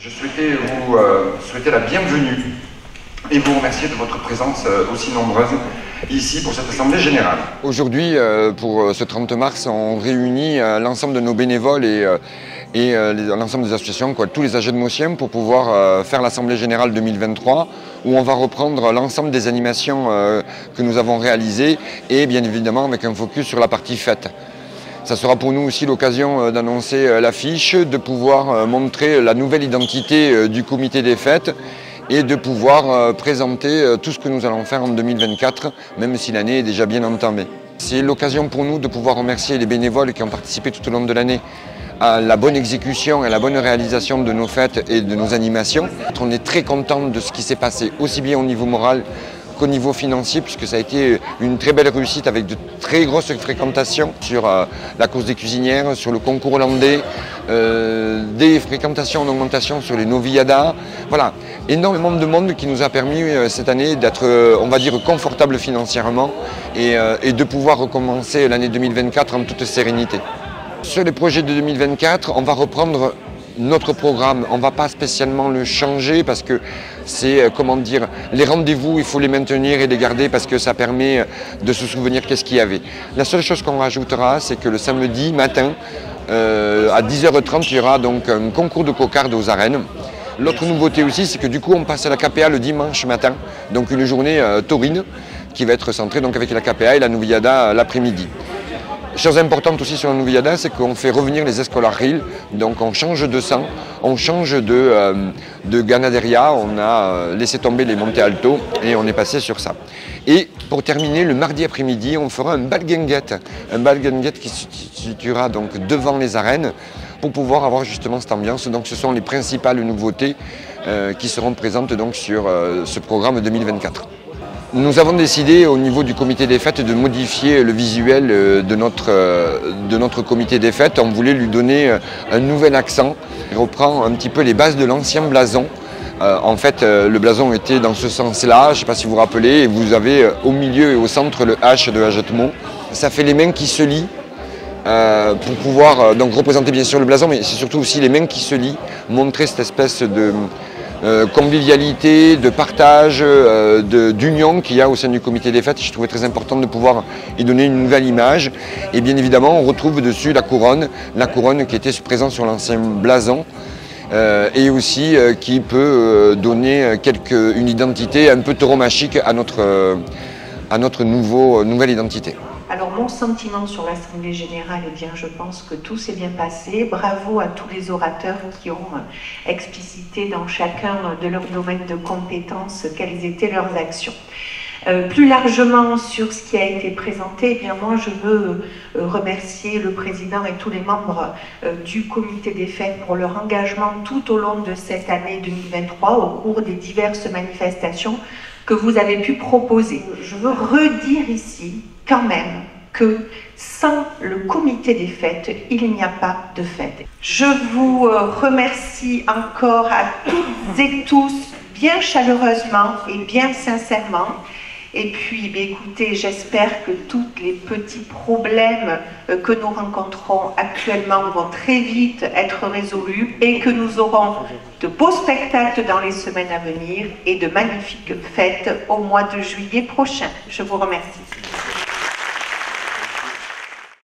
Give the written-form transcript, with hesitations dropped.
Je souhaitais vous souhaiter la bienvenue et vous remercier de votre présence aussi nombreuse ici pour cette Assemblée Générale. Aujourd'hui, pour ce 30 mars, on réunit l'ensemble de nos bénévoles et l'ensemble des associations, tous les AG de Motiens, pour pouvoir faire l'Assemblée Générale 2023, où on va reprendre l'ensemble des animations que nous avons réalisées et bien évidemment avec un focus sur la partie fête. Ça sera pour nous aussi l'occasion d'annoncer l'affiche, de pouvoir montrer la nouvelle identité du comité des fêtes et de pouvoir présenter tout ce que nous allons faire en 2024, même si l'année est déjà bien entamée. C'est l'occasion pour nous de pouvoir remercier les bénévoles qui ont participé tout au long de l'année à la bonne exécution et à la bonne réalisation de nos fêtes et de nos animations. On est très content de ce qui s'est passé, aussi bien au niveau moral qu'au niveau financier, puisque ça a été une très belle réussite avec de très grosses fréquentations sur la course des cuisinières, sur le concours hollandais, des fréquentations en augmentation sur les noviadas. Voilà, énormément de monde qui nous a permis cette année d'être, on va dire, confortable financièrement et de pouvoir recommencer l'année 2024 en toute sérénité. Sur les projets de 2024, on va reprendre notre programme, on ne va pas spécialement le changer parce que c'est, comment dire, les rendez-vous, il faut les maintenir et les garder parce que ça permet de se souvenir qu'est-ce qu'il y avait. La seule chose qu'on rajoutera, c'est que le samedi matin, à 10h30, il y aura donc un concours de cocarde aux arènes. L'autre nouveauté aussi, c'est que du coup, on passe à la KPA le dimanche matin, donc une journée taurine qui va être centrée donc avec la KPA et la Noviada l'après-midi. Chose importante aussi sur la Noviada, c'est qu'on fait revenir les escolarils, donc on change de sang, on change de ganaderia, on a laissé tomber les Monte Alto et on est passé sur ça. Et pour terminer, le mardi après-midi, on fera un bal guinguette qui se situera donc devant les arènes pour pouvoir avoir justement cette ambiance. Donc ce sont les principales nouveautés qui seront présentes donc sur ce programme 2024. Nous avons décidé au niveau du comité des fêtes de modifier le visuel de notre comité des fêtes. On voulait lui donner un nouvel accent. Il reprend un petit peu les bases de l'ancien blason. En fait, le blason était dans ce sens-là, je ne sais pas si vous vous rappelez, et vous avez au milieu et au centre le H de Hagetmont. Ça fait les mains qui se lient pour pouvoir donc représenter bien sûr le blason, mais c'est surtout aussi les mains qui se lient, montrer cette espèce de convivialité, de partage, d'union qu'il y a au sein du comité des fêtes. Je trouvais très important de pouvoir y donner une nouvelle image. Et bien évidemment, on retrouve dessus la couronne qui était présente sur l'ancien blason et aussi qui peut donner une identité un peu tauromachique à notre nouvelle identité. Alors mon sentiment sur l'Assemblée Générale, eh bien, je pense que tout s'est bien passé. Bravo à tous les orateurs qui ont explicité dans chacun de leurs domaines de compétences quelles étaient leurs actions. Plus largement sur ce qui a été présenté, eh bien moi je veux remercier le président et tous les membres du comité des fêtes pour leur engagement tout au long de cette année 2023 au cours des diverses manifestations que vous avez pu proposer. Je veux redire ici quand même que sans le comité des fêtes, il n'y a pas de fête. Je vous remercie encore à toutes et tous bien chaleureusement et bien sincèrement. Et puis, écoutez, j'espère que tous les petits problèmes que nous rencontrons actuellement vont très vite être résolus et que nous aurons de beaux spectacles dans les semaines à venir et de magnifiques fêtes au mois de juillet prochain. Je vous remercie.